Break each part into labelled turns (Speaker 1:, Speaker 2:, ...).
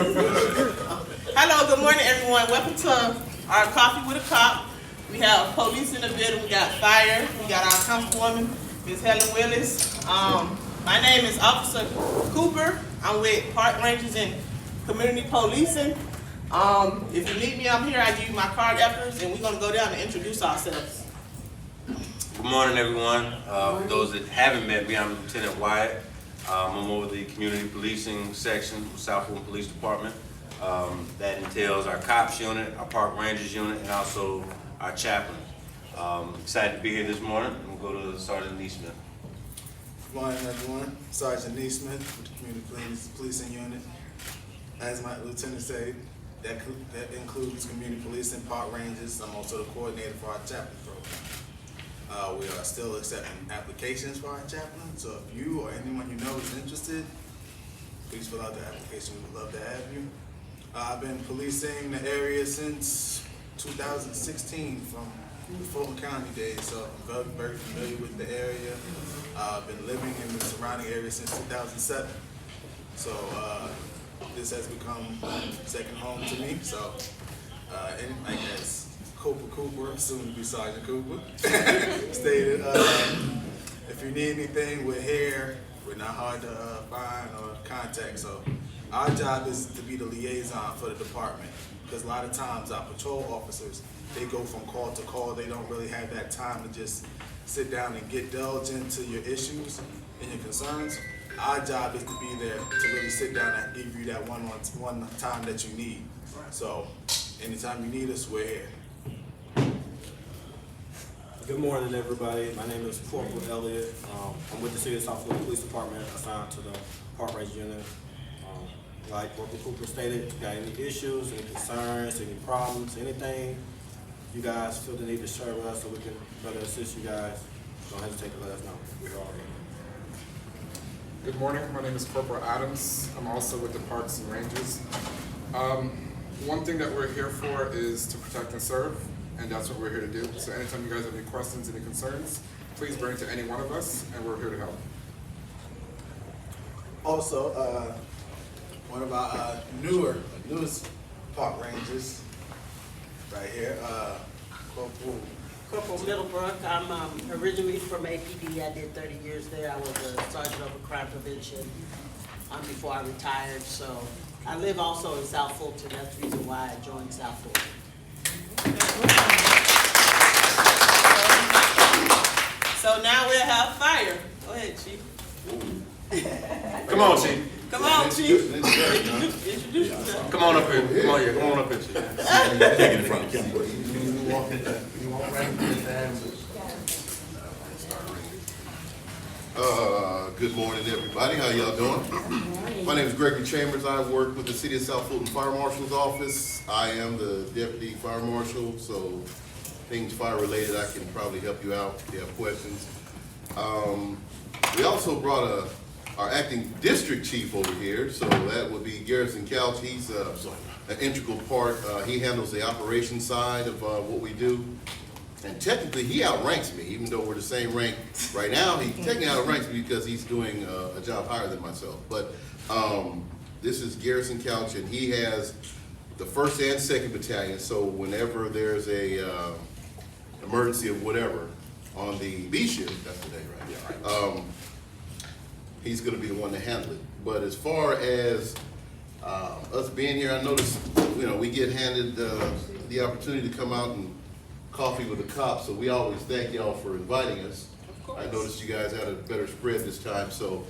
Speaker 1: Hello, good morning, everyone. Welcome to our Coffee with a Cop. We have police in the building. We got fire. We got our councilwoman, Ms. Helen Willis. My name is Officer Cooper. I'm with Park Rangers and Community Policing. If you need me, I'm here. I give you my card afterwards, and we're going to go down and introduce ourselves.
Speaker 2: Good morning, everyone. For those that haven't met me, I'm Lieutenant Wyatt. I'm over the community policing section of South Fulton Police Department. That entails our cops unit, our park rangers unit, and also our chaplain. Excited to be here this morning. We'll go to Sergeant Neesmith.
Speaker 3: Good morning, everyone. Sergeant Neesmith with the Community Policing Unit. As my lieutenant said, that includes community policing, park rangers. I'm also the coordinator for our chaplain program. We are still accepting applications for our chaplain, so if you or anyone you know is interested, please fill out the application. We would love to have you. I've been policing the area since 2016 from the Fulton County days, so I'm very familiar with the area. I've been living in the surrounding area since 2007. So this has become second home to me. So and like as Cooper, soon to be Sergeant Cooper, stated, if you need anything, we're here. We're not hard to find or contact. So our job is to be the liaison for the department, because a lot of times our patrol officers, they go from call to call. They don't really have that time to just sit down and get delved into your issues and your concerns. Our job is to be there to really sit down and give you that one time that you need. So anytime you need us, we're here.
Speaker 4: Good morning, everybody. My name is Corporal Elliott. I'm with the City of South Fulton Police Department, assigned to the Park Ranger Unit. Like Corporal Cooper stated, if you got any issues, any concerns, any problems, anything you guys feel the need to share with us so we can better assist you guys, don't hesitate to let us know. We're all here.
Speaker 5: Good morning, my name is Corporal Adams. I'm also with the Parks and Rangers. One thing that we're here for is to protect and serve, and that's what we're here to do. So anytime you guys have any questions, any concerns, please bring it to any one of us, and we're here to help.
Speaker 3: Also, one of our newest park rangers, right here,
Speaker 6: Corporal Middlebrook. I'm originally from APD. I did 30 years there. I was a sergeant over crime prevention before I retired. So I live also in South Fulton. That's the reason why I joined South Fulton.
Speaker 1: So now we'll have fire. Go ahead, Chief.
Speaker 2: Come on, Chief.
Speaker 1: Come on, Chief. Introduce yourself.
Speaker 2: Come on up here. Come on here. Come on up here, Chief.
Speaker 7: Take it in front of the camera. Good morning, everybody. How y'all doing? My name is Gregory Chambers. I work with the City of South Fulton Fire Marshal's Office. I am the Deputy Fire Marshal, so things fire related, I can probably help you out if you have questions. We also brought our acting district chief over here, so that would be Garrison Couch. He's an integral part. He handles the operations side of what we do. And technically, he outranks me, even though we're the same rank right now. He technically outranks me because he's doing a job higher than myself. But this is Garrison Couch, and he has the 1st and 2nd Battalion. So whenever there's a emergency of whatever on the B shift, that's the day, right? Yeah, right. He's going to be the one to handle it. But as far as us being here, I noticed, we get handed the opportunity to come out and coffee with the cops, so we always thank y'all for inviting us. I noticed you guys had a better spread this time, so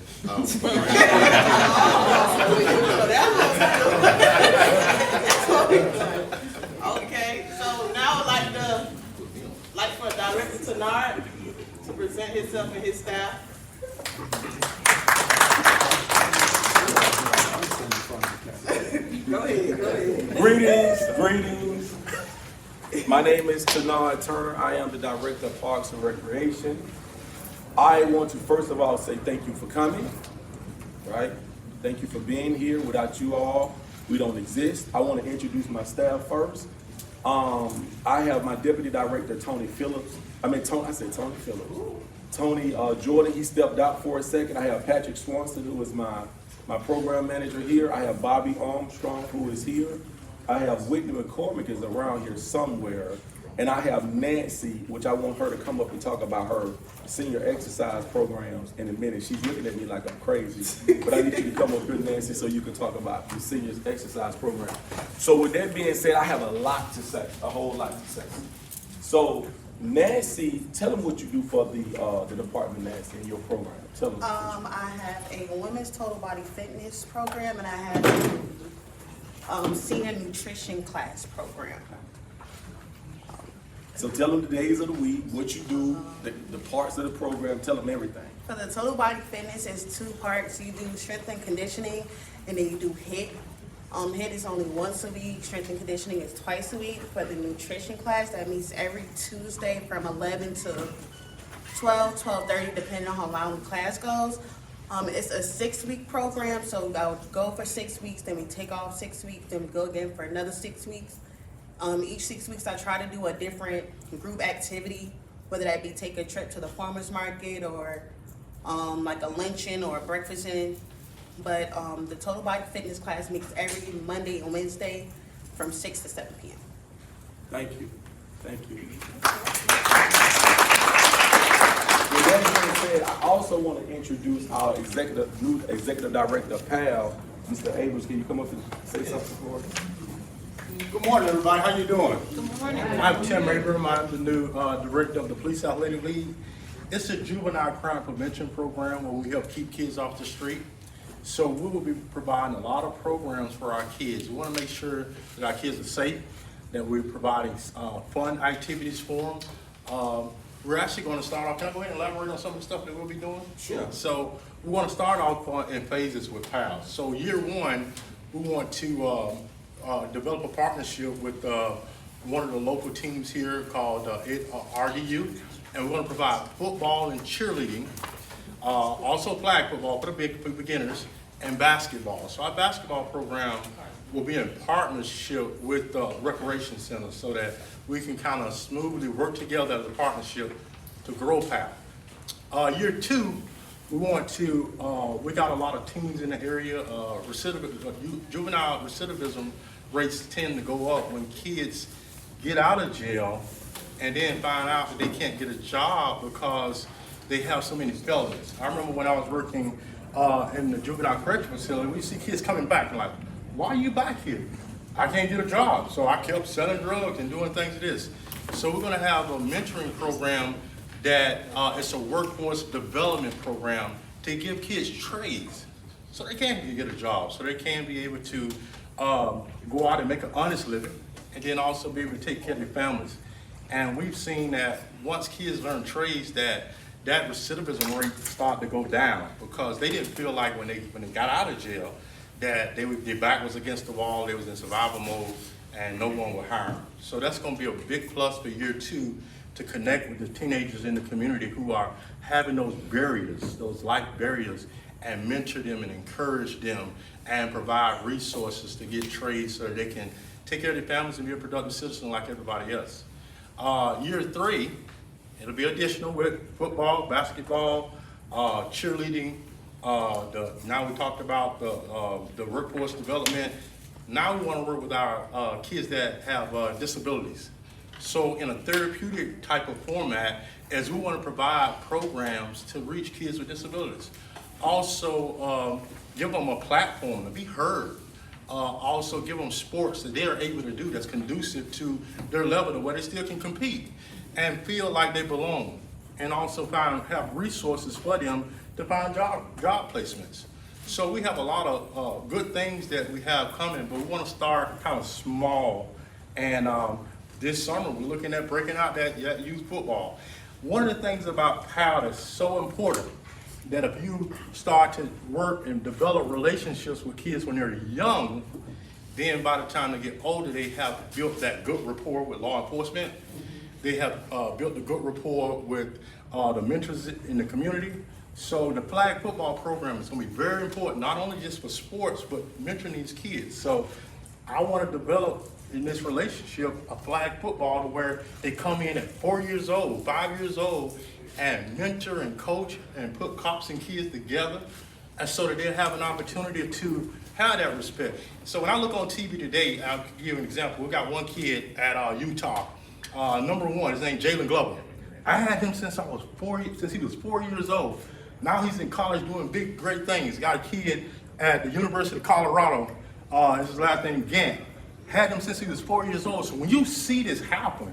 Speaker 1: Okay, so now I'd like for Director Tenard to present himself and his staff. Go ahead.
Speaker 8: Greetings. My name is Tenard Turner. I am the Director of Parks and Recreation. I want to first of all say thank you for coming, right? Thank you for being here. Without you all, we don't exist. I want to introduce my staff first. I have my Deputy Director, Tony Phillips. Tony Phillips. Tony Jordan, he stepped out for a second. I have Patrick Swanson, who is my program manager here. I have Bobby Armstrong, who is here. I have Whitney McCormick is around here somewhere. And I have Nancy, which I want her to come up and talk about her senior exercise programs in a minute. She's looking at me like I'm crazy, but I need you to come up here, Nancy, so you can talk about the seniors exercise program. So with that being said, I have a lot to say, a whole lot to say. So Nancy, tell them what you do for the department, Nancy, in your program. Tell them.
Speaker 9: I have a women's total body fitness program, and I have a senior nutrition class program.
Speaker 8: So tell them the days of the week, what you do, the parts of the program, tell them everything.
Speaker 9: For the total body fitness, it's 2 parts. You do strength and conditioning, and then you do HIIT. HIIT is only once a week. Strength and conditioning is twice a week. For the nutrition class, that meets every Tuesday from 11 to 12:30, depending on how long the class goes. It's a 6-week program, so I'll go for 6 weeks, then we take off 6 weeks, then we go again for another 6 weeks. Each 6 weeks, I try to do a different group activity, whether that be take a trip to the farmer's market or like a luncheon or a breakfast in. But the total body fitness class meets every Monday and Wednesday from 6 to 7 p.m.
Speaker 8: Thank you. Thank you. With that being said, I also want to introduce our new executive director, PAL, Mr. Abrams. Can you come up and say something for us?
Speaker 10: Good morning, everybody. How you doing?
Speaker 9: Good morning.
Speaker 10: I'm Tim Abram. I'm the new director of the Police Athletic League. It's a juvenile crime prevention program where we help keep kids off the street. So we will be providing a lot of programs for our kids. We want to make sure that our kids are safe, that we're providing fun activities for them. We're actually going to start off, can I go ahead and elaborate on some of the stuff that we'll be doing?
Speaker 8: Sure.
Speaker 10: So we want to start off in phases with PAL. So year one, we want to develop a partnership with one of the local teams here called RDU, and we're going to provide football and cheerleading, also flag football for beginners, and basketball. So our basketball program will be in partnership with the recreation center so that we can kind of smoothly work together as a partnership to grow PAL. Year two, we want to, we got a lot of teens in the area. Juvenile recidivism rates tend to go up when kids get out of jail and then find out that they can't get a job because they have so many felonies. I remember when I was working in the juvenile correctional facility, we see kids coming back and like, why are you back here? I can't get a job. So I kept selling drugs and doing things like this. So we're gonna have a mentoring program that it's a workforce development program to give kids trades so they can get a job, so they can be able to go out and make an honest living and then also be able to take care of their families. And we've seen that once kids learn trades that recidivism rate start to go down because they didn't feel like when they got out of jail that their back was against the wall, they was in survival mode, and no one would hire them. So that's gonna be a big plus for year two to connect with the teenagers in the community who are having those barriers, those life barriers, and mentor them and encourage them and provide resources to get trades so that they can take care of their families and be a productive citizen like everybody else. Year three, it'll be additional with football, basketball, cheerleading. Now we talked about the workforce development. Now we want to work with our kids that have disabilities. So in a therapeutic type of format, as we want to provide programs to reach kids with disabilities. Also give them a platform to be heard. Also give them sports that they are able to do that's conducive to their level to where they still can compete and feel like they belong. And also have resources for them to find job placements. So we have a lot of good things that we have coming, but we want to start kind of small. And this summer we're looking at breaking out that youth football. One of the things about PAL that's so important that if you start to work and develop relationships with kids when they're young, then by the time they get older, they have built that good rapport with law enforcement. They have built a good rapport with the mentors in the community. So the flag football program is gonna be very important, not only just for sports, but mentoring these kids. So I want to develop in this relationship a flag football to where they come in at 4 years old, 5 years old, and mentor and coach and put cops and kids together, and so that they'll have an opportunity to have that respect. So when I look on TV today, I'll give you an example. We got one kid at Utah, number one, his name Jalen Glover. I had him since he was 4 years old. Now he's in college doing big, great things. Got a kid at the University of Colorado, his last name Gant. Had him since he was 4 years old. So when you see this happen,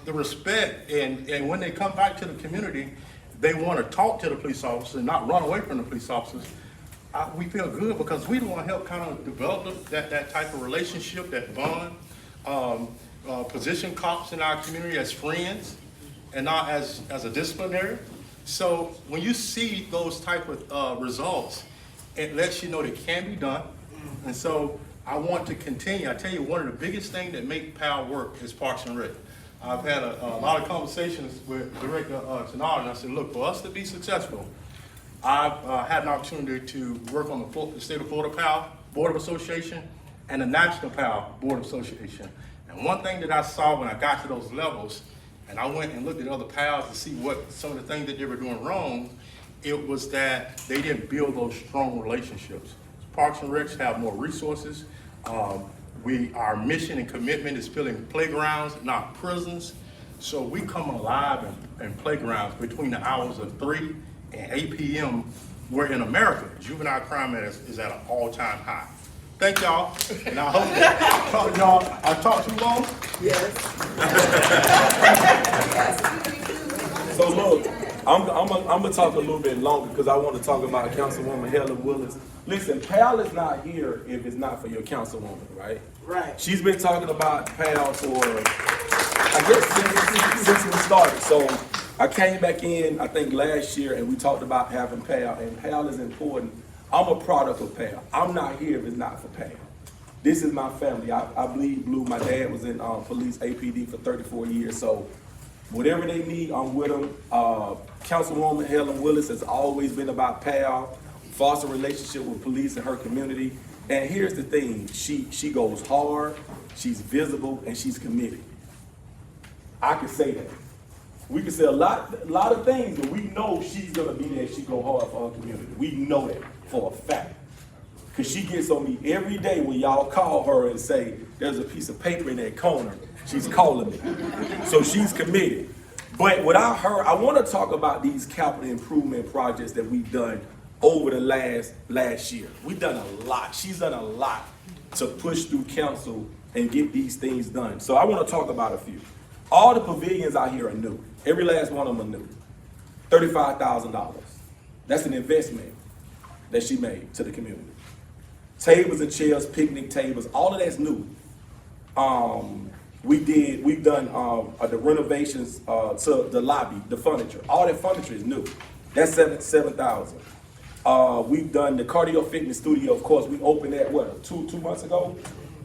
Speaker 10: the respect, and when they come back to the community, they want to talk to the police officers and not run away from the police officers. We feel good because we want to help kind of develop that type of relationship, that bond, position cops in our community as friends and not as a disciplinary. So when you see those type of results, it lets you know that it can be done. And so I want to continue. I tell you, one of the biggest things that make PAL work is Parks and Rec. I've had a lot of conversations with Director Tenard, and I said, look, for us to be successful, I've had an opportunity to work on the State of Florida PAL Board of Association and the National PAL Board of Association. And one thing that I saw when I got to those levels, and I went and looked at other PALs to see what some of the things that they were doing wrong, it was that they didn't build those strong relationships. Parks and Recs have more resources. Our mission and commitment is filling playgrounds, not prisons. So we come alive in playgrounds between the hours of 3 and 8 p.m. where in America, juvenile crime is at an all-time high. Thank y'all, and I hope that y'all, I talked too long?
Speaker 6: Yes.
Speaker 8: So look, I'm gonna talk a little bit longer because I want to talk about Councilwoman Helen Willis. Listen, PAL is not here if it's not for your councilwoman, right?
Speaker 6: Right.
Speaker 8: She's been talking about PAL for, I guess, since we started. So I came back in, I think last year, and we talked about having PAL, and PAL is important. I'm a product of PAL. I'm not here if it's not for PAL. This is my family. I bleed blue. My dad was in police APD for 34 years, so whatever they need, I'm with them. Councilwoman Helen Willis has always been about PAL, foster relationship with police and her community. And here's the thing, she goes hard, she's visible, and she's committed. I can say that. We can say a lot of things, but we know she's gonna be there. She go hard for her community. We know that for a fact. Cause she gets on me every day when y'all call her and say, there's a piece of paper in that corner. She's calling me. So she's committed. But what I heard, I wanna talk about these capital improvement projects that we've done over the last year. We've done a lot. She's done a lot to push through council and get these things done. So I wanna talk about a few. All the pavilions out here are new. Every last one of them are new. $35,000. That's an investment that she made to the community. Tables and chairs, picnic tables, all of that's new. We've done the renovations to the lobby, the furniture. All that furniture is new. That's $7,000. We've done the cardio fitness studio. Of course, we opened that two months ago.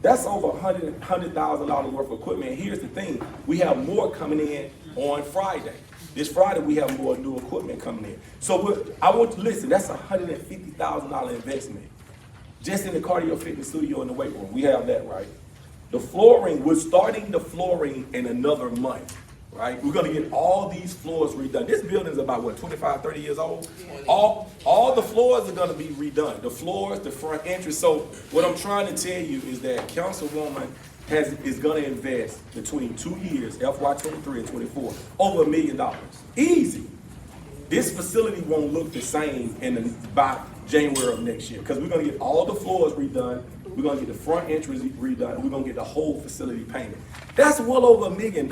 Speaker 8: That's over $100,000 worth of equipment. And here's the thing: we have more coming in on Friday. This Friday we have more new equipment coming in. So I want to listen. That's a $150,000 investment just in the cardio fitness studio and the weight room. We have that, right? The flooring, we're starting the flooring in another month, right? We're gonna get all these floors redone. This building's about, 25, 30 years old? All the floors are gonna be redone. The floors, the front entrance. So what I'm trying to tell you is that Councilwoman is gonna invest between 2 years, FY23 and 24, over $1 million. Easy. This facility won't look the same by January of next year, because we're gonna get all the floors redone. We're gonna get the front entrance redone, and we're gonna get the whole facility painted. That's well over $1 million.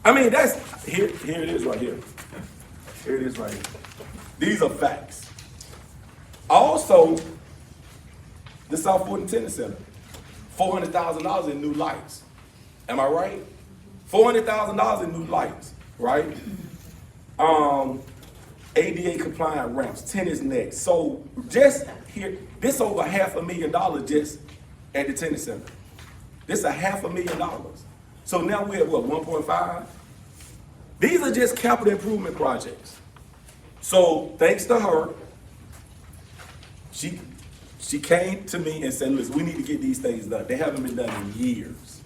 Speaker 8: I mean, that's, here it is right here. Here it is right here. These are facts. Also, the South Fulton Tennis Center, $400,000 in new lights. Am I right? $400,000 in new lights, right? ADA compliant ramps, tennis nets. So just here, this over $500,000 just at the tennis center. This $500,000. So now we're at what, 1.5? These are just capital improvement projects. So thanks to her, she She came to me and said, listen, we need to get these things done. They haven't been done in years.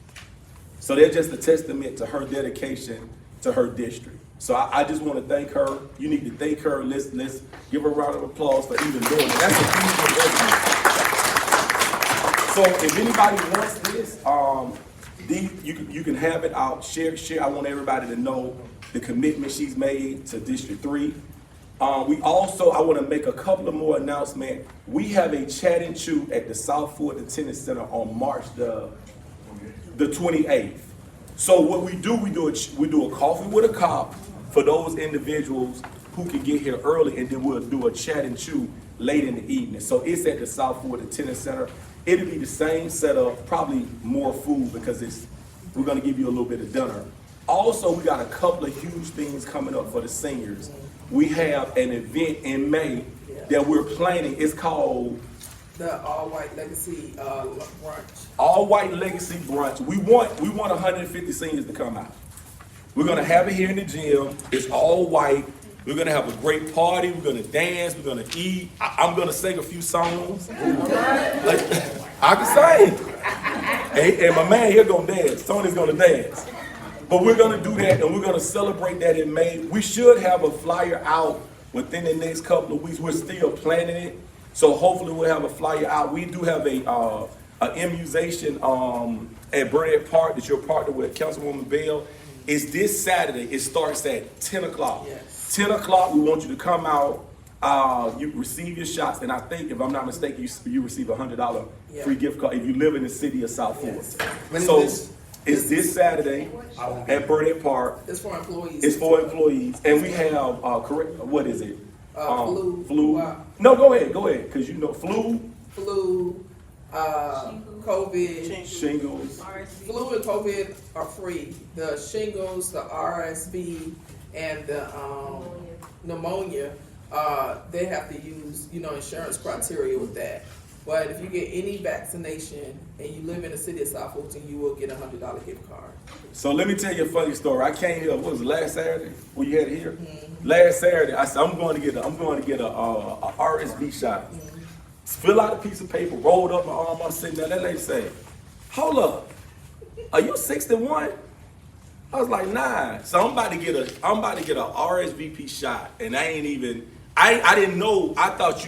Speaker 8: So they're just a testament to her dedication to her district. So I just want to thank her. You need to thank her. Let's give her a round of applause for even doing it. That's a huge investment. So if anybody wants this, you can have it out. Share. I want everybody to know the commitment she's made to District 3. I want to make a couple of more announcements. We have a chat and chew at the South Fulton Tennis Center on March the 28th. So what we do a coffee with a cop for those individuals who can get here early, and then we'll do a chat and chew late in the evening. So it's at the South Fulton Tennis Center. It'll be the same setup, probably more food because we're gonna give you a little bit of dinner. Also, we got a couple of huge things coming up for the seniors. We have an event in May that we're planning. It's called
Speaker 11: the All White Legacy brunch.
Speaker 8: All White Legacy Brunch. We want 150 seniors to come out. We're gonna have it here in the gym. It's all white. We're gonna have a great party. We're gonna dance. We're gonna eat. I'm gonna sing a few songs. I can sing. And my man here gonna dance. Tony's gonna dance. But we're gonna do that, and we're gonna celebrate that in May. We should have a flyer out within the next couple of weeks. We're still planning it. So hopefully we'll have a flyer out. We do have a immunization at Burnett Park that you're partnered with Councilwoman Bell. It's this Saturday. It starts at 10 o'clock.
Speaker 11: Yes.
Speaker 8: 10 o'clock, we want you to come out. You receive your shots, and I think, if I'm not mistaken, you receive a $100 free gift card if you live in the city of South Fulton.
Speaker 11: Yes.
Speaker 8: So it's this Saturday at Burnett Park.
Speaker 11: It's for employees.
Speaker 8: It's for employees, and we have what is it?
Speaker 11: Flu.
Speaker 8: No, go ahead, because you know flu,
Speaker 11: COVID.
Speaker 8: shingles.
Speaker 11: Flu and COVID are free. The shingles, the RSV, and the pneumonia, they have to use, insurance criteria with that. But if you get any vaccination and you live in the city of South Fulton, you will get a $100 gift card.
Speaker 8: So let me tell you a funny story. I came here. What was it, last Saturday? When you had it here? Mm-hmm. Last Saturday, I said I'm going to get a RSV shot. Mm-hmm. Fill out a piece of paper, rolled up my arm. I'm sitting there. That lady said, "Hold up, are you 61?" I was like, "Nah." So I'm about to get a RSVP shot, and I didn't know. I thought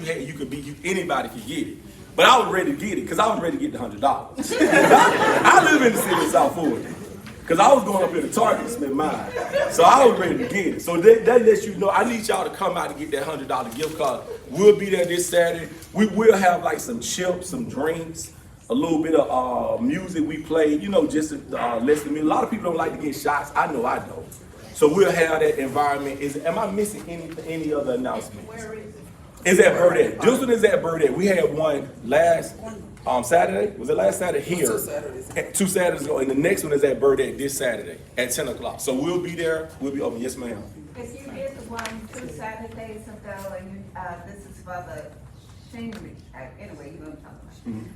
Speaker 8: anybody could get it. But I was ready to get it because I was ready to get the $100. I live in the city of South Fulton because I was going up here to Target to spend mine. So I was ready to get it. So that lets you know I need y'all to come out and get that $100 gift card. We'll be there this Saturday. We will have like some chips, some drinks, a little bit of music we play, just to listen to me. A lot of people don't like to get shots. I know I don't. So we'll have that environment. Am I missing any other announcements?
Speaker 11: Where is it?
Speaker 8: It's at Burdett. This one is at Burdett. We had one last Saturday. Was it last Saturday? Here.
Speaker 11: 2 Saturdays.
Speaker 8: 2 Saturdays ago. And the next one is at Burdett this Saturday at 10 o'clock. So we'll be there. We'll be open. Yes, ma'am.
Speaker 12: If you did the one 2 Saturdays ago, and this is for the scenery, anyway, you know what I'm talking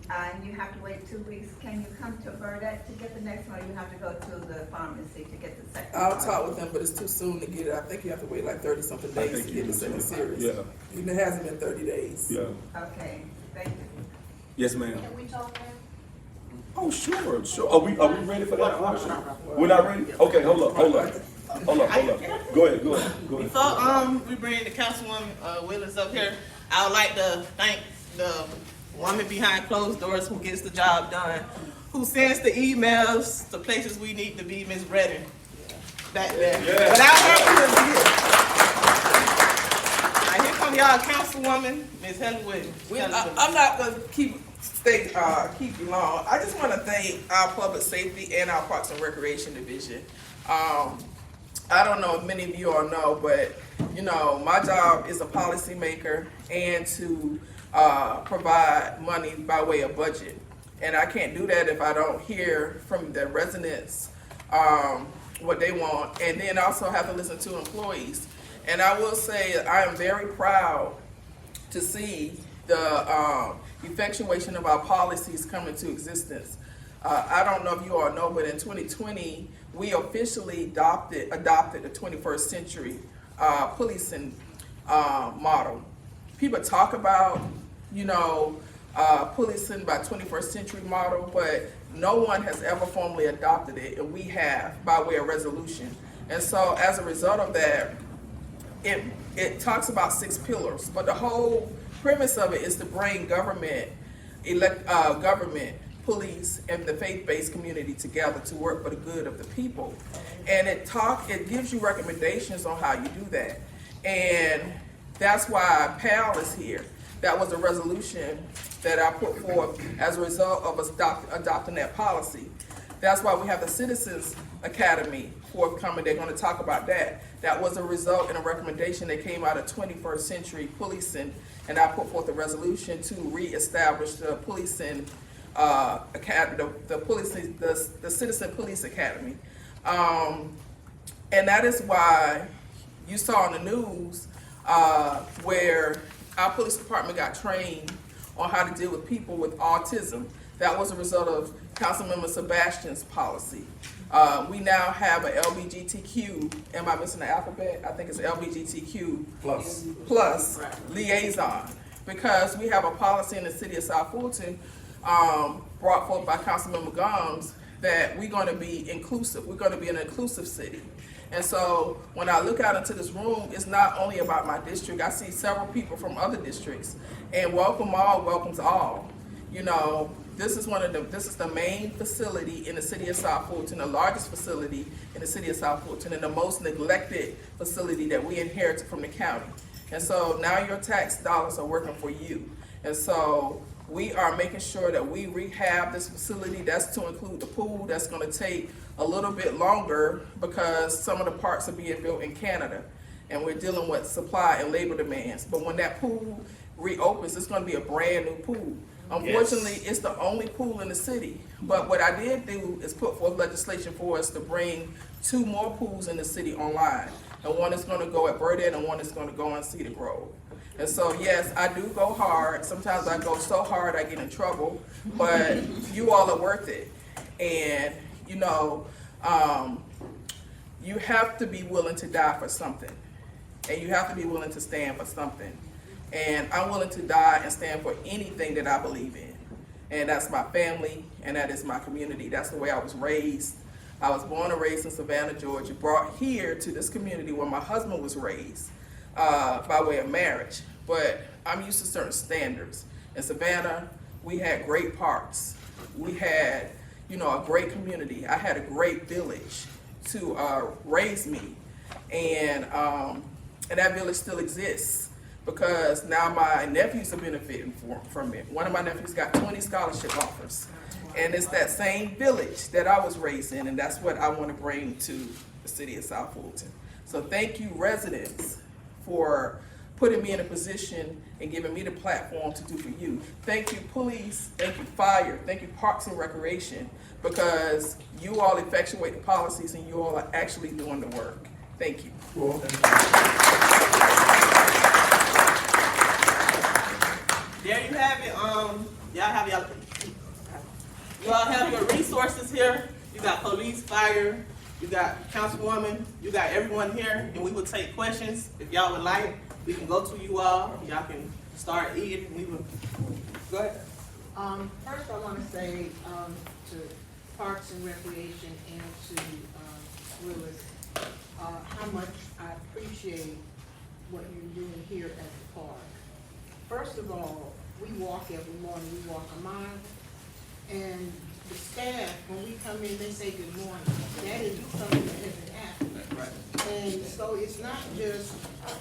Speaker 12: about. And you have to wait 2 weeks. Can you come to Burdett to get the next one, or you have to go to the pharmacy to get the second one?
Speaker 11: I'll talk with them, but it's too soon to get it. I think you have to wait like 30-something days to get the second series.
Speaker 8: Yeah.
Speaker 11: And it hasn't been 30 days.
Speaker 8: Yeah.
Speaker 12: Okay, thank you.
Speaker 8: Yes, ma'am.
Speaker 12: Can we talk now?
Speaker 8: Oh, sure. Are we ready for that? We're not ready? Okay, hold up. Go ahead.
Speaker 1: Before we bring the Councilwoman Willis up here, I would like to thank the woman behind closed doors who gets the job done, who sends the emails to places we need to be, Ms. Redden, back there.
Speaker 8: Yeah.
Speaker 1: Without her, we wouldn't be here. Now here come y'all Councilwoman, Ms. Helen Williams.
Speaker 11: I'm not gonna keep you long. I just want to thank our public safety and our Parks and Recreation Division. I don't know if many of you all know, but my job is a policymaker and to provide money by way of budget. And I can't do that if I don't hear from the residents what they want, and then also have to listen to employees. And I will say I am very proud to see the effectuation of our policies come into existence. I don't know if you all know, but in 2020, we officially adopted the 21st century policing model. People talk about, policing by 21st century model, but no one has ever formally adopted it, and we have by way of resolution. And so as a result of that, it talks about 6 pillars, but the whole premise of it is to bring government, police, and the faith-based community together to work for the good of the people. And it gives you recommendations on how you do that. And that's why PAL is here. That was a resolution that I put forth as a result of us adopting that policy. That's why we have the Citizens Academy forthcoming. They're going to talk about that. That was a result and a recommendation that came out of 21st century policing, and I put forth a resolution to reestablish the policing academy, the Citizen Police Academy, and that is why you saw in the news where our police department got trained on how to deal with people with autism. That was a result of Councilmember Sebastian's policy. We now have an LGBTQ, am I missing the alphabet? I think it's LGBTQ plus liaison, because we have a policy in the city of South Fulton brought forth by Councilmember Gomes that we're going to be inclusive. We're going to be an inclusive city. And so when I look out into this room, it's not only about my district. I see several people from other districts, and welcome all welcomes all. You know, this is the main facility in the city of South Fulton, the largest facility in the city of South Fulton, and the most neglected facility that we inherited from the county. And so now your tax dollars are working for you. And so we are making sure that we rehab this facility. That's to include the pool. That's going to take a little bit longer because some of the parts are being built in Canada, and we're dealing with supply and labor demands. But when that pool reopens, it's going to be a brand new pool. Unfortunately, It's the only pool in the city. But what I did do is put forth legislation for us to bring 2 more pools in the city online. And one is going to go at Burdett, and one is going to go on Cedar Grove. And so, yes, I do go hard. Sometimes I go so hard I get in trouble, but you all are worth it. And, you know, you have to be willing to die for something. And you have to be willing to stand for something. And I'm willing to die and stand for anything that I believe in. And that's my family, and that is my community. That's the way I was raised. I was born and raised in Savannah, Georgia, brought here to this community where my husband was raised by way of marriage. But I'm used to certain standards. In Savannah, we had great parks. We had, you know, a great community. I had a great village to raise me. And that village still exists, because now my nephews are benefiting from it. One of my nephews got 20 scholarship offers. And it's that same village that I was raised in, and that's what I want to bring to the city of South Fulton. So thank you, residents, for putting me in a position and giving me the platform to do for you. Thank you, police. Thank you, fire. Thank you, Parks and Recreation, because you all effectuate the policies and you all are actually doing the work. Thank you.
Speaker 8: Cool.
Speaker 1: There you have it. You all have your resources here. You got police, fire, you got councilwoman, you got everyone here, and we will take questions if y'all would like. We can go to you all. Y'all can start eating. We will go ahead.
Speaker 13: First, I want to say to Parks and Recreation and to Willis how much I appreciate what you're doing here at the park. First of all, we walk every morning. We walk a mile, and the staff, when we come in, they say good morning. That is something that isn't happening. Right. And so it's not just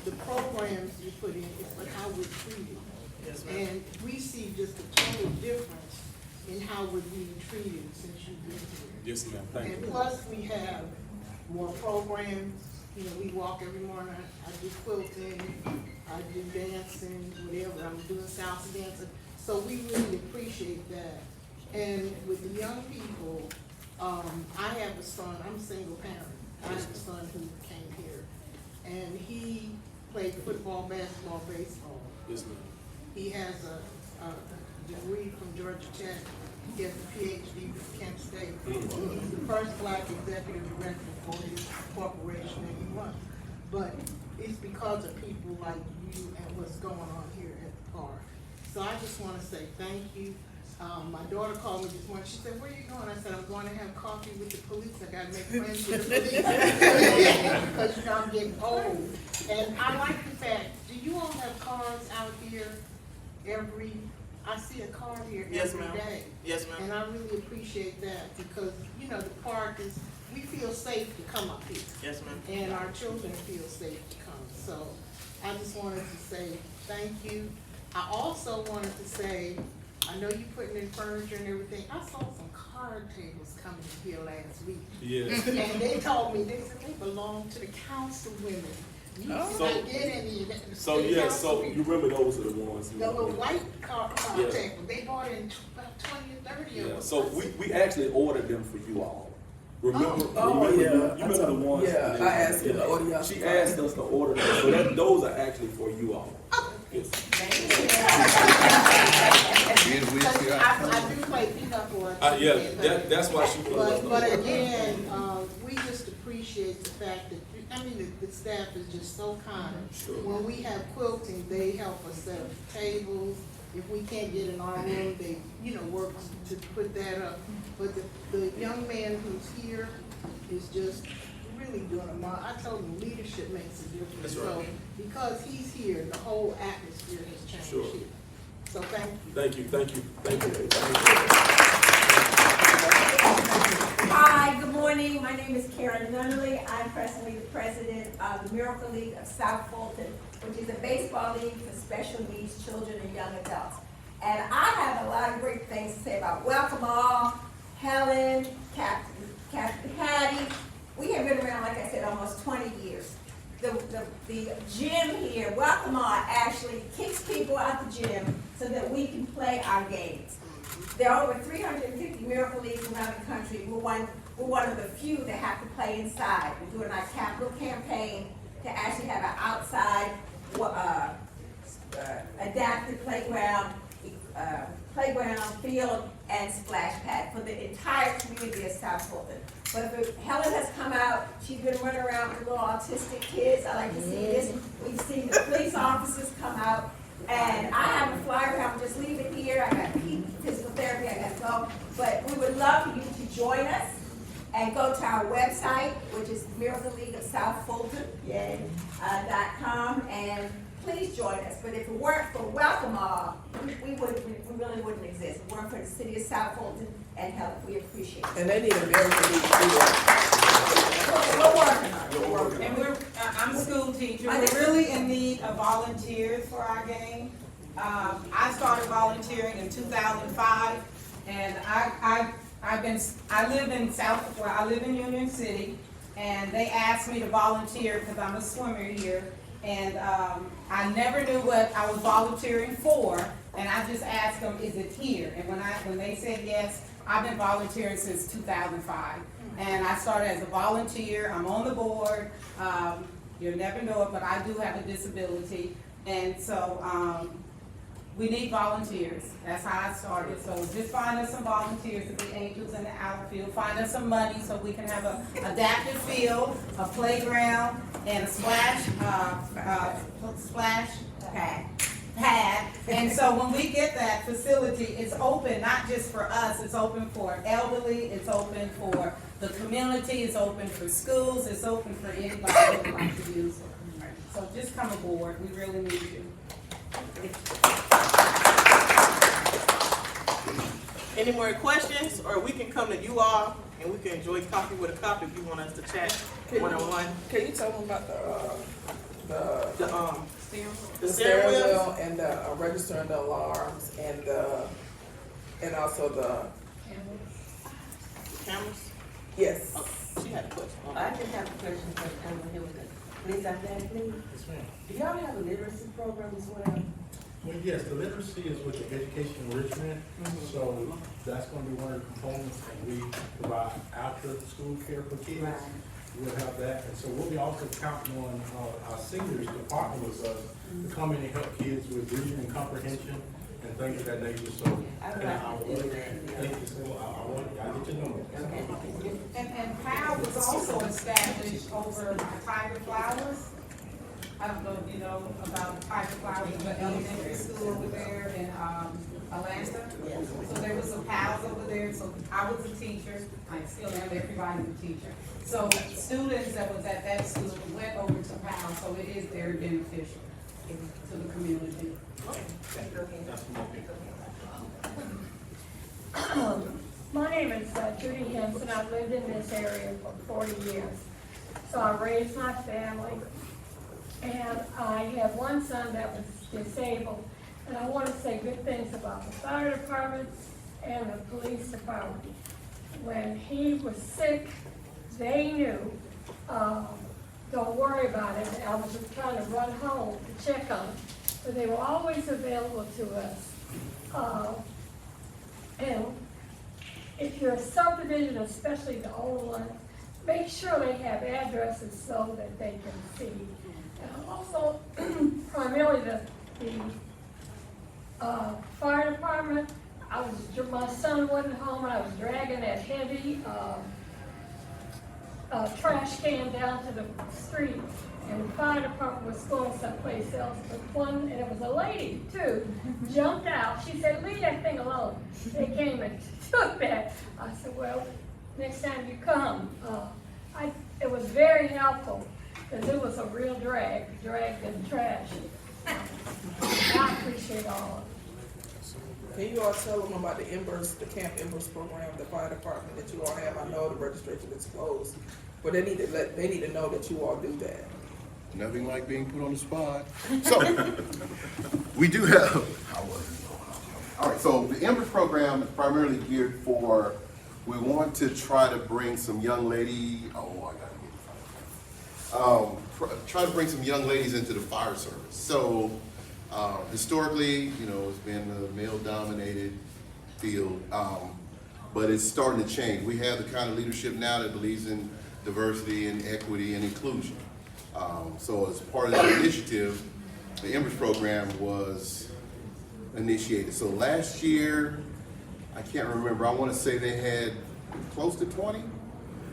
Speaker 13: the programs you put in, it's but how we're treated.
Speaker 1: Yes, ma'am.
Speaker 13: And we see just a total difference in how we're being treated since you've been here.
Speaker 8: Yes, ma'am. Thank you.
Speaker 13: And plus, we have more programs. You know, we walk every morning. I do quilting, I do dancing, whatever. I'm doing salsa dancing. So we really appreciate that. And with the young people, I have a son. I'm a single parent. I have a son who came here, and he played football, basketball, baseball.
Speaker 8: Yes, ma'am.
Speaker 13: He has a degree from Georgia Tech. He has a PhD from Kent State. He's the first black executive director for his corporation that he runs. But it's because of people like you and what's going on here at the park. So I just wanna say thank you. My daughter called me this morning, she said, where you going? I said, I'm going to have coffee with the police, I gotta make friends with the police. Because you know, I'm getting old. And I like the fact, do you all have cars out here I see a car here
Speaker 1: Yes,
Speaker 13: every
Speaker 1: ma'am.
Speaker 13: day.
Speaker 1: Yes, ma'am.
Speaker 13: And I really appreciate that because, you know, the park is, we feel safe to come up here.
Speaker 1: Yes, ma'am.
Speaker 13: And our children feel safe to come. So I just wanted to say thank you. I also wanted to say, I know you putting in furniture and everything. I saw some card tables coming here last week.
Speaker 8: Yeah.
Speaker 13: And they told me, they said they belong to the councilwomen. You
Speaker 8: So-
Speaker 13: can't get any of that.
Speaker 8: So, yeah, so you remember those are the ones.
Speaker 13: The little white card
Speaker 8: Yeah.
Speaker 13: table, they bought in about 20 or 30 of
Speaker 8: Yeah,
Speaker 13: them.
Speaker 8: so we actually ordered them for you all. Remember,
Speaker 11: Oh,
Speaker 8: remember,
Speaker 11: yeah.
Speaker 8: you remember the ones?
Speaker 11: Yeah, I asked her to order y'all.
Speaker 8: She asked us to order them, so those are actually for you all. Yes.
Speaker 13: I do play peanut board.
Speaker 8: Yeah, that's why she put us.
Speaker 13: But again, we just appreciate the fact that, the staff is just so kind.
Speaker 8: Sure.
Speaker 13: When we have quilting, they help us set up tables. If we can't get in our room, they, work to put that up. But the young man who's here is just really doing I told him leadership makes a difference.
Speaker 8: That's right.
Speaker 13: So because he's here, the whole atmosphere has changed
Speaker 8: Sure.
Speaker 13: here. So thank you.
Speaker 8: Thank you, thank you, thank you.
Speaker 14: Hi, good morning. My name is Karen Nunley. I'm presently the president of the Miracle League of South Fulton, which is a baseball league for special needs children and young adults. And I have a lot of great things to say about Welcome All, Helen, Captain Hattie. We have been around, like I said, almost 20 years. The gym here, Welcome All, actually kicks people out the gym so that we can play our games. There are over 350 Miracle Leagues around the country. We're one of the few that have to play inside. We're doing our capital campaign to actually have an outside adapted playground, field, and splash pad for the entire community of South Fulton. But Helen has come out, she's been running around with little autistic kids. I like to see this. We've seen the police officers come out. And I have a flyer, I'm just leaving here. I got physical therapy, I got to go. But we would love for you to join us and go to our website, which is Miracle League of South Fulton, .com, and please join us. But if it weren't for Welcome All, we really wouldn't exist. If it weren't for the city of South Fulton and help, we appreciate it.
Speaker 11: And they need a Miracle League too.
Speaker 14: We're working on it.
Speaker 15: And I'm a school teacher. We're really in need of volunteers for our game. I started volunteering in 2005, and I live in Union City, and they asked me to volunteer because I'm a swimmer here, and I never knew what I was volunteering for, and I just asked them, is it here? And when they said yes, I've been volunteering since 2005. And I started as a volunteer. I'm on the board. You'll never know it, but I do have a disability. And so we need volunteers. That's how I started. So just find us some volunteers to be angels in the outfield. Find us some money so we can have an adaptive field, a playground, and a splash pad. And so when we get that facility, it's open not just for us, it's open for elderly, it's open for the community, it's open for schools, it's open for anybody who would like to use it. So just come aboard, we really need you.
Speaker 1: Any more questions, or we can come to you all and we can enjoy coffee with a cop if you want us to chat one-on-one.
Speaker 11: Can you tell them about the
Speaker 1: steering
Speaker 11: steering
Speaker 1: wheels?
Speaker 11: wheel and registering the alarms and also the
Speaker 1: Cameras?
Speaker 11: yes.
Speaker 1: She had a question.
Speaker 6: I just have a question for here with the police out there, please.
Speaker 10: Yes, ma'am.
Speaker 6: Do y'all have a literacy program as well?
Speaker 10: Well, yes, the literacy is with the education enrichment, so that's gonna be one of the components, and we provide after-school care for kids. We'll have that, and so we'll be also counting on our seniors to partner with us to come in and help kids with reading and comprehension and things of that nature, so. I'll get your number.
Speaker 15: And POW was also established over Tiger Flowers. I don't know if you know about Tiger Flowers, the elementary school over there in, Atlanta. So there was some pals over there, so I was a teacher, I still am, everybody's a teacher. So students that was at that school went over to PAL, so it is very beneficial to the community.
Speaker 16: My name is Judy Henson. I've lived in this area for 40 years. So I raised my family, and I have one son that was disabled. And I want to say good things about the fire department and the police department. When he was sick, they knew, don't worry about it. I was just trying to run home to check on him. But they were always available to us. And if you're a subdivision, especially the old ones, make sure they have addresses so that they can see. And also, primarily the fire department, my son wasn't home, and I was dragging that heavy trash can down to the street, and the fire department was going someplace else, but and it was a lady too, jumped out. She said, leave that thing alone. They came and took that. I said, well, next time you come. It was very helpful, because it was a real drag in trash. I appreciate all of it.
Speaker 11: Can you all tell them about the Camp Embers program, the fire department that you all have? I know the registration is closed, but they need to know that you all do that.
Speaker 7: Nothing like being put on the spot. So, we do have, all right, so the Embers program is primarily geared for, we want to try to bring some young lady, try to bring some young ladies into the fire service. So, historically, it's been a male-dominated field, but it's starting to change. We have the kind of leadership now that believes in diversity and equity and inclusion. So as part of the initiative, the Embers program was initiated. So last year, I can't remember, I want to say they had close to 20.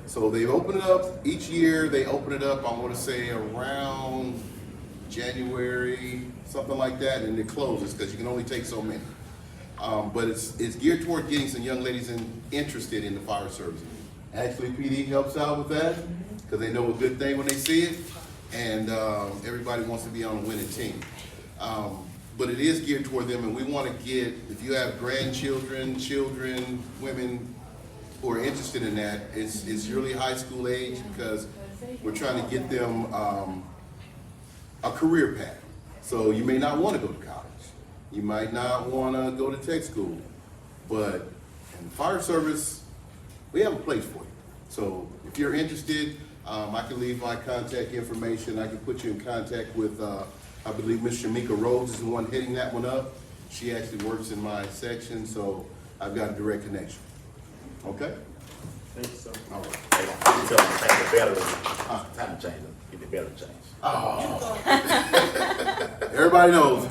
Speaker 7: So they open it up, each year they open it up, I want to say around January, something like that, and it closes because you can only take so many. But it's geared toward getting some young ladies interested in the fire service. Actually, PD helps out with that because they know a good thing when they see it, and everybody wants to be on a winning team. But it is geared toward them, and we want to get, if you have grandchildren, children, women who are interested in that, it's usually high school age because we're trying to get them a career path. So you may not want to go to college. You might not want to go to tech school. But in the fire service, we have a place for you. So if you're interested, I can leave my contact information. I can put you in contact with, I believe Ms. Shamika Rhodes is the one heading that one up. She actually works in my section, so I've got a direct connection. Okay?
Speaker 8: Thank you, sir.
Speaker 7: All right.
Speaker 17: Time to change them. Get the battery changed.
Speaker 7: Oh. Everybody knows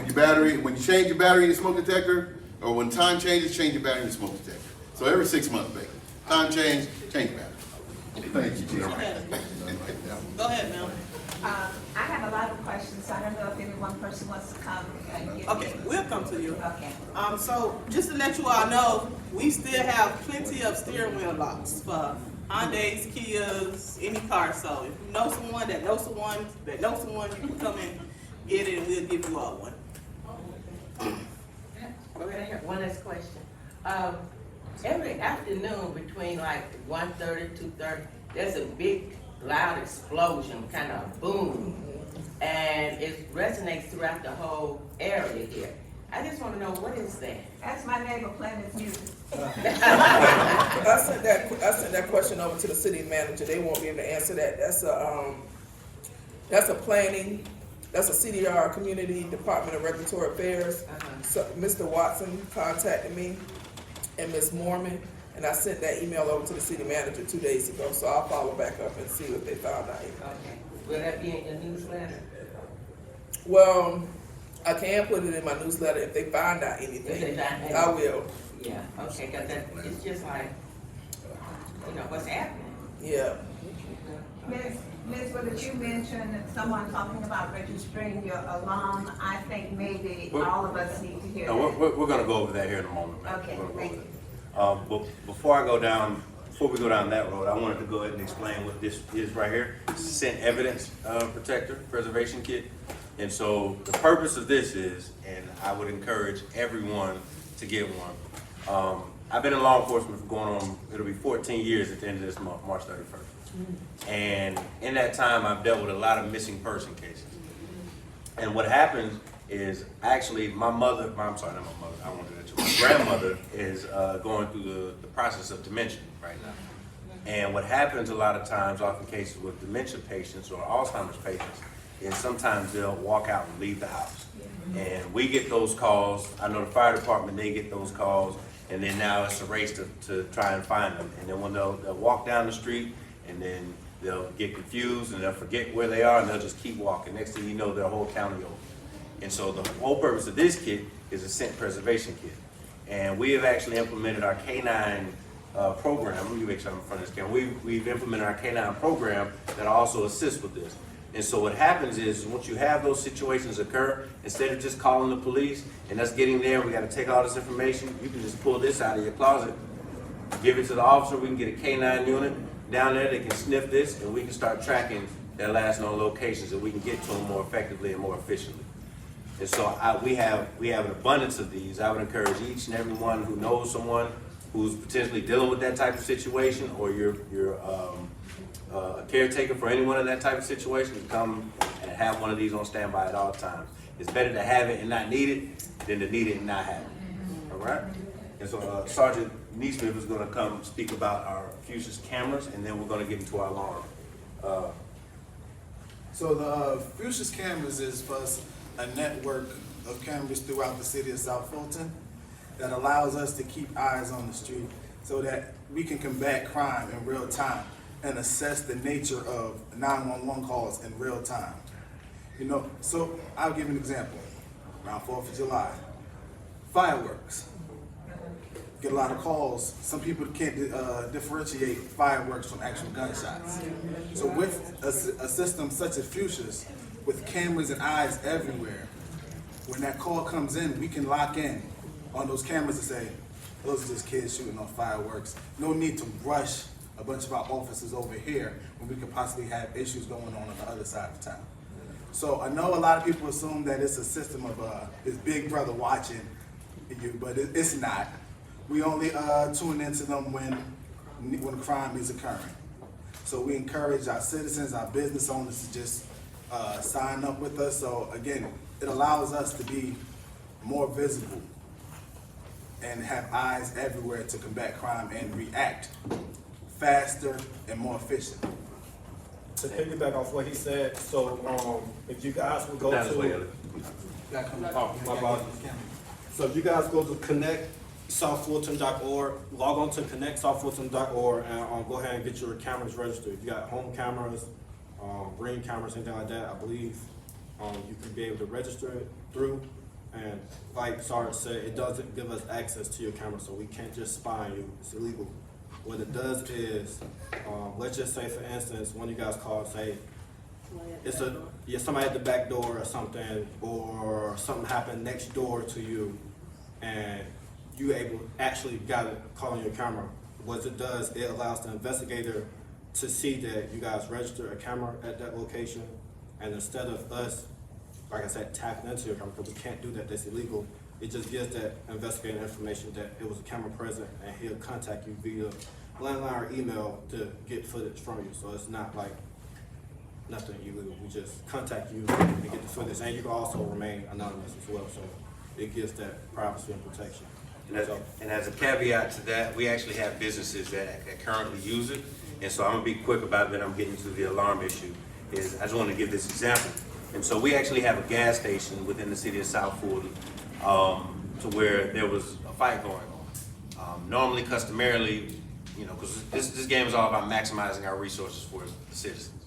Speaker 7: when you change your battery in the smoke detector, or when time changes, change your battery in the smoke detector. So every 6 months, baby. Time change your battery. Thank you, Jim.
Speaker 1: Go ahead, ma'am.
Speaker 12: I have a lot of questions. I don't know if any one person wants to come and give
Speaker 1: Okay, we'll come to you.
Speaker 12: Okay.
Speaker 1: So just to let you all know, we still have plenty of steering wheel locks for Hyundais, Kias, any car. So if you know someone that knows someone that knows someone, you can come and get it, and we'll give you all one.
Speaker 18: Okay, I have one last question. Every afternoon between like 1:30, 2:30, there's a big, loud explosion, kind of boom, and it resonates throughout the whole area here. I just want to know, what is that?
Speaker 12: That's my neighbor playing his music.
Speaker 11: I sent that question over to the city manager. They won't be able to answer that. That's a planning. That's a CDR, Community Department of Regulatory Affairs. So Mr. Watson contacted me and Ms. Mormon, and I sent that email over to the city manager 2 days ago. So I'll follow back up and see if they found out anything.
Speaker 18: Okay. Will that be in your newsletter?
Speaker 11: Well, I can put it in my newsletter if they find out anything. I will.
Speaker 18: Yeah. Okay. Cause it's just like, what's happening.
Speaker 11: Yeah.
Speaker 12: Ms. Willis, you mentioned someone talking about registering your alarm. I think maybe all of us need to hear
Speaker 2: No,
Speaker 12: that.
Speaker 2: we're gonna go over that here in a moment, ma'am.
Speaker 12: Okay,
Speaker 2: We're gonna go
Speaker 12: thank
Speaker 2: over
Speaker 12: you.
Speaker 2: that. But before we go down that road, I wanted to go ahead and explain what this is right here. It's a scent evidence protector, preservation kit. And so the purpose of this is, and I would encourage everyone to get one. I've been in law enforcement for going on, it'll be 14 years at the end of this month, March 31st. And in that time, I've dealt with a lot of missing person cases. And what happens is, actually, I'm sorry, not my mother, I won't do that too. My grandmother is going through the process of dementia right now. And what happens a lot of times, often cases with dementia patients or Alzheimer's patients, is sometimes they'll walk out and leave the house. And we get those calls, I know the fire department, they get those calls, and then now it's a race to try and find them. And then when they'll walk down the street, and then they'll get confused and they'll forget where they are and they'll just keep walking. Next thing you know, their whole county over. And so the whole purpose of this kit is a scent preservation kit. And we have actually implemented our K9 program. Let me make sure I'm in front of this camera. We've implemented our K9 program that also assists with this. And so what happens is, once you have those situations occur, instead of just calling the police and us getting there, we gotta take all this information, you can just pull this out of your closet, give it to the officer, we can get a K9 unit down there, they can sniff this, and we can start tracking their last known locations, and we can get to them more effectively and more efficiently. And so we have an abundance of these. I would encourage each and every one who knows someone who's potentially dealing with that type of situation, or you're a caretaker for anyone in that type of situation, to come and have one of these on standby at all times. It's better to have it and not need it than to need it and not have it. All right? And so Sergeant Neesmith is going to come speak about our Fusus cameras, and then we're going to get into our alarm.
Speaker 3: So the Fusus cameras is for us a network of cameras throughout the city of South Fulton that allows us to keep eyes on the street so that we can combat crime in real time and assess the nature of 911 calls in real time. You know, so I'll give you an example. Around 4th of July, fireworks. Get a lot of calls. Some people can't differentiate fireworks from actual gunshots. So with a system such as Fusus, with cameras and eyes everywhere, when that call comes in, we can lock in on those cameras and say, those are just kids shooting off fireworks. No need to rush a bunch of our officers over here when we could possibly have issues going on the other side of town. So I know a lot of people assume that it's a system of this big brother watching you, but it's not. We only tune into them when crime is occurring. So we encourage our citizens, our business owners to just sign up with us. So again, it allows us to be more visible and have eyes everywhere to combat crime and react faster and more efficient.
Speaker 4: To piggyback off what he said, so if you guys would go to, my apologies. So if you guys go to connectSouthFulton.org, log on to connectSouthFulton.org and go ahead and get your cameras registered. If you got home cameras, ring cameras, anything like that, I believe you can be able to register it through. And like Sarge said, it doesn't give us access to your camera, so we can't just spy on you. It's illegal. What it does is, let's just say, for instance, one of you guys called, say, it's somebody at the back door or something, or something happened next door to you, and you actually got it call on your camera. What it does, it allows the investigator to see that you guys register a camera at that location, and instead of us, like I said, tapping into your camera, because we can't do that, that's illegal, it just gives that investigator information that it was a camera present, and he'll contact you via landline or email to get footage from you. So it's not like nothing illegal. We just contact you and get the footage, and you can also remain anonymous as well. So it gives that privacy and protection.
Speaker 2: And as a caveat to that, we actually have businesses that currently use it. And so I'm gonna be quick about it, then I'm getting to the alarm issue. I just want to give this example. And so we actually have a gas station within the city of South Fulton to where there was a fight going on. Normally, customarily, you know, because this game is all about maximizing our resources for the citizens.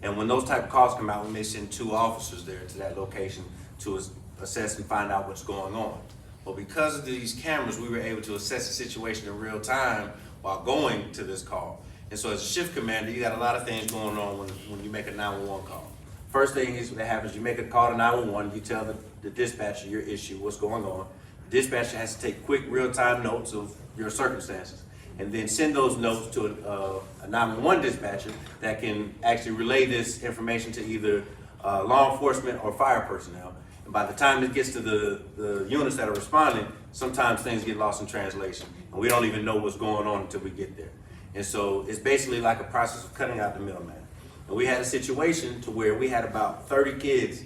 Speaker 2: And when those type of calls come out, we may send 2 officers there to that location to assess and find out what's going on. But because of these cameras, we were able to assess the situation in real time while going to this call. And so as a shift commander, you got a lot of things going on when you make a 911 call. First thing is that happens, you make a call to 911, you tell the dispatcher your issue, what's going on. The dispatcher has to take quick real-time notes of your circumstances and then send those notes to a 911 dispatcher that can actually relay this information to either law enforcement or fire personnel. And by the time it gets to the units that are responding, sometimes things get lost in translation and we don't even know what's going on until we get there. And so it's basically like a process of cutting out the middleman. And we had a situation to where we had about 30 kids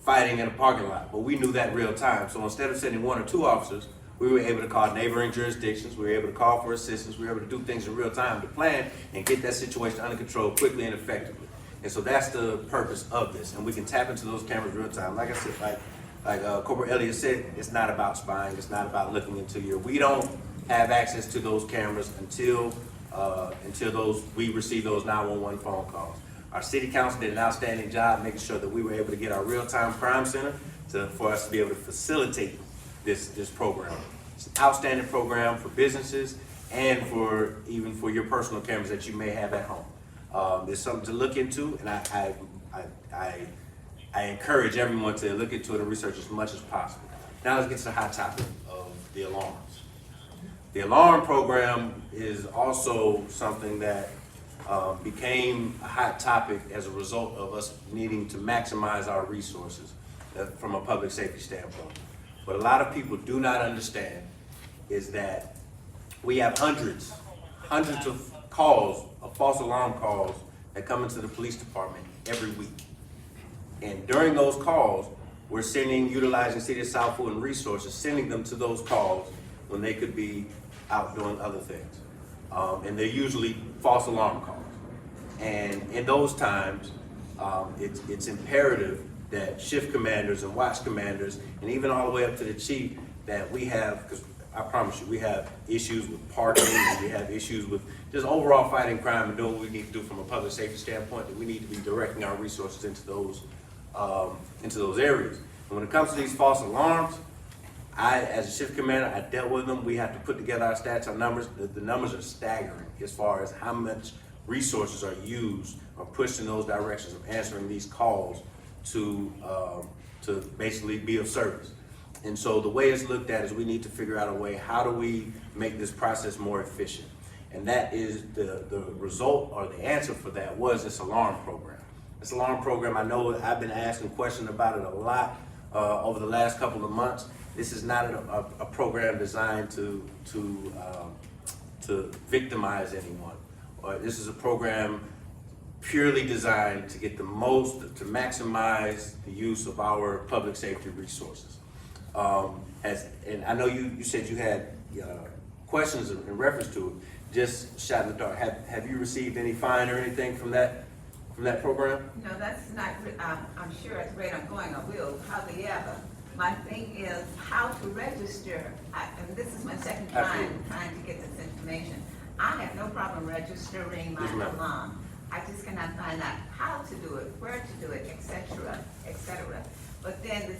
Speaker 2: fighting in a parking lot, but we knew that real time. So instead of sending 1 or 2 officers, we were able to call neighboring jurisdictions, we were able to call for assistance, we were able to do things in real time to plan and get that situation under control quickly and effectively. And so that's the purpose of this. And we can tap into those cameras real time. Like I said, like Corporal Elliott said, it's not about spying, it's not about looking into we don't have access to those cameras until we receive those 911 phone calls. Our city council did an outstanding job making sure that we were able to get our real-time crime center for us to be able to facilitate this program. It's an outstanding program for businesses and even for your personal cameras that you may have at home. There's something to look into, and I encourage everyone to look into it and research as much as possible. Now let's get to the hot topic of the alarms. The alarm program is also something that became a hot topic as a result of us needing to maximize our resources from a public safety standpoint. What a lot of people do not understand is that we have hundreds of calls, of false alarm calls that come into the police department every week. And during those calls, we're utilizing City of South Fulton resources, sending them to those calls when they could be out doing other things. And they're usually false alarm calls. And in those times, it's imperative that shift commanders and watch commanders, and even all the way up to the chief, that we have, because I promise you, we have issues with parking, and we have issues with just overall fighting crime and doing what we need to do from a public safety standpoint, that we need to be directing our resources into those areas. And when it comes to these false alarms, as a shift commander, I dealt with them. We have to put together our stats, our numbers. The numbers are staggering as far as how much resources are used or pushed in those directions of answering these calls to basically be of service. And so the way it's looked at is we need to figure out a way, how do we make this process more efficient? And that is the result, or the answer for that was this alarm program. This alarm program, I know I've been asking questions about it a lot over the last couple of months. This is not a program designed to victimize anyone. This is a program purely designed to get to maximize the use of our public safety resources. And I know you said you had questions in reference to it. Just shot in the dark. Have you received any fine or anything from that program?
Speaker 12: No, that's not, I'm sure at the rate I'm going, I will. However, my thing is how to register. And this is my second time trying to get this information. I have no problem registering my alarm. I just cannot find out how to do it, where to do it, et cetera, et cetera. But then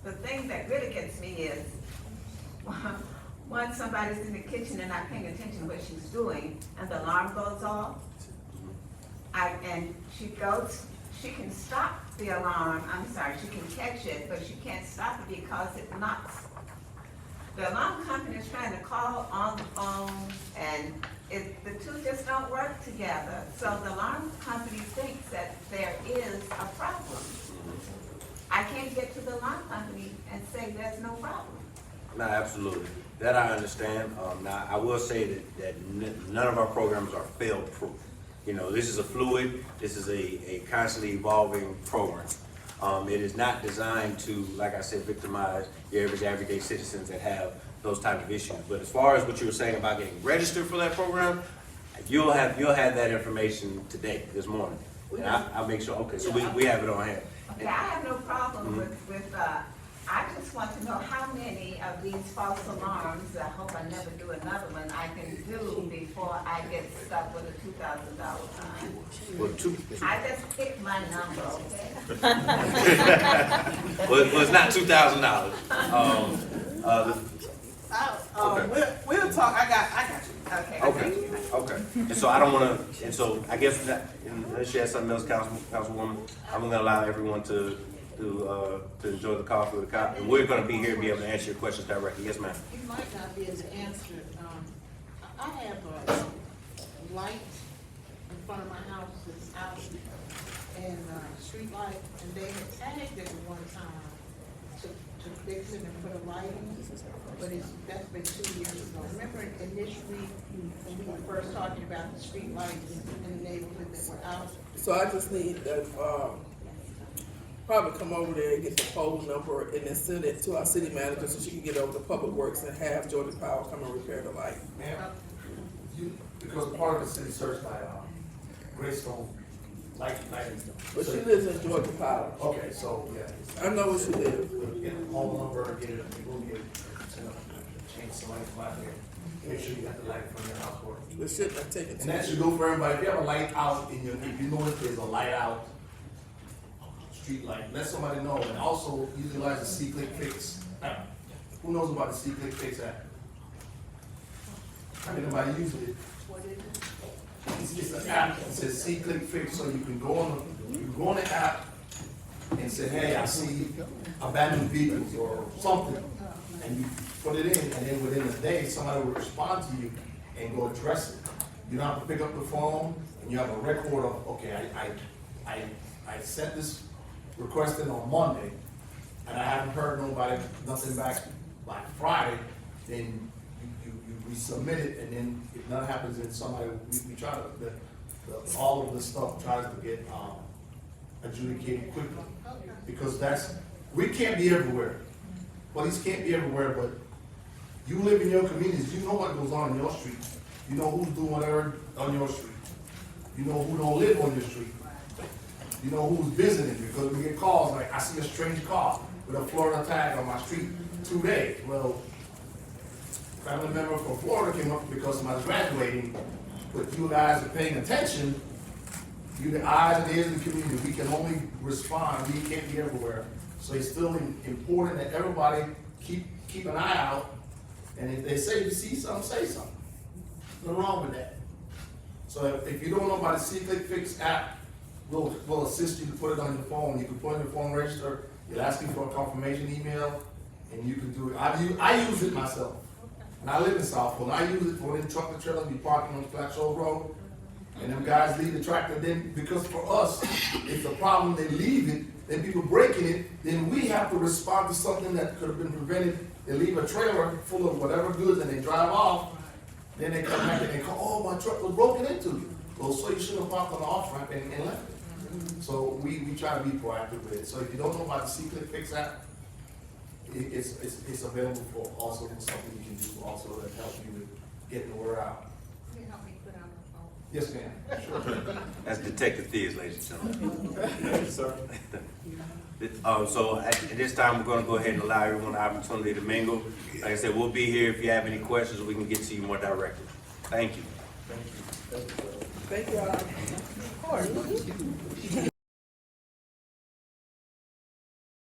Speaker 12: the thing that really gets me is once somebody's in the kitchen and not paying attention to what she's doing and the alarm goes off, and she can stop the alarm, she can catch it, but she can't stop it because it knocks. The alarm company is trying to call on the phone, and the two just don't work together. So the alarm company thinks that there is a problem. I can't get to the alarm company and say there's no problem.
Speaker 2: No, absolutely. That I understand. Now, I will say that none of our programs are fail-proof. You know, this is a fluid, this is a constantly evolving program. It is not designed to, like I said, victimize your average everyday citizens that have those type of issues. But as far as what you were saying about getting registered for that program, you'll have that information today, this morning. And I'll make sure, okay, so we have it on hand.
Speaker 12: Okay, I have no problem with I just want to know how many of these false alarms, I hope I never do another one, I can do before I get stuck with a $2,000 fine.
Speaker 2: Well,
Speaker 12: I just picked my number, okay?
Speaker 2: well, it's not $2,000.
Speaker 1: We'll talk. I got you.
Speaker 12: Okay.
Speaker 2: Okay. Okay. And so I don't wanna, and so I guess that, unless you have something else, Councilwoman, I'm gonna allow everyone to enjoy the coffee with the cop. And we're gonna be here to be able to answer your questions directly. Yes, ma'am.
Speaker 13: You might not be able to answer, I have a light in front of my house that's out, and, street light, and they had tagged it at one time to fix it and put a light in, but that's been 2 years ago. Remember initially, when we were first talking about the street lights in the neighborhood that were out?
Speaker 11: So I just need to, probably come over there and get the pole number and then send it to our city manager so she can get over to Public Works and have Georgia Power come and repair the light.
Speaker 19: Ma'am, because part of the city serves by, Greystone lighting.
Speaker 11: But she lives in Georgia Power.
Speaker 19: Okay, so, yeah.
Speaker 11: I know where she lives.
Speaker 19: Get the phone number, get it, we'll get, change some lights out there. Make sure you got the light from your house working.
Speaker 11: We shouldn't have taken
Speaker 19: And that should go for everybody. If you have a light out in your, if you notice there's a light out, street light, let somebody know. And also utilize the C-Click Fix app. Who knows about the C-Click Fix app? Anybody using it?
Speaker 13: What is it?
Speaker 19: It's an app that says C-Click Fix, so you can go on the app and say, hey, I see abandoned vehicles or something, and you put it in, and then within a day, somebody will respond to you and go address it. You don't have to pick up the phone, and you have a record of, okay, I sent this request in on Monday, and I haven't heard nothing back by Friday, then you resubmit it, and then if nothing happens, then somebody, we try to, all of the stuff tries to get, adjudicated quickly. Because we can't be everywhere. Police can't be everywhere, but you live in your communities, you know what goes on in your street. You know who's doing whatever on your street. You know who don't live on your street. You know who's visiting, because we get calls like, I see a strange car with a Florida tag on my street 2 days. Well, family member from Florida came up because somebody's graduating, but you guys are paying attention. You the eyes and ears of the community. We can only respond. We can't be everywhere. So it's still important that everybody keep an eye out. And if they say you see something, say something. Nothing wrong with that. So if you don't know about the C-Click Fix app, we'll assist you to put it on your phone. You can put it in your phone register. It'll ask you for a confirmation email, and you can do it. I use it myself. And I live in Southfield. I use it for them truck and trailers be parking on Flat Shoals Road. And them guys leave the tractor, then, because for us, it's a problem, they leave it, then people breaking it, then we have to respond to something that could have been prevented. They leave a trailer full of whatever goods and they drive off, then they come back and they call, oh, my truck was broken into. Well, so you should have parked on the off-ramp and left it. So we try to be proactive with it. So if you don't know about the C-Click Fix app, it's available for also something you can do also to help you with getting the word out.
Speaker 13: Can you help me put out the phone?
Speaker 19: Yes, ma'am. Sure.
Speaker 2: That's Detective Thieves, ladies and gentlemen.
Speaker 4: Yes, sir.
Speaker 2: So at this time, we're gonna go ahead and allow everyone the opportunity to mingle. Like I said, we'll be here if you have any questions, we can get to you more directly. Thank you.
Speaker 11: Thank you all.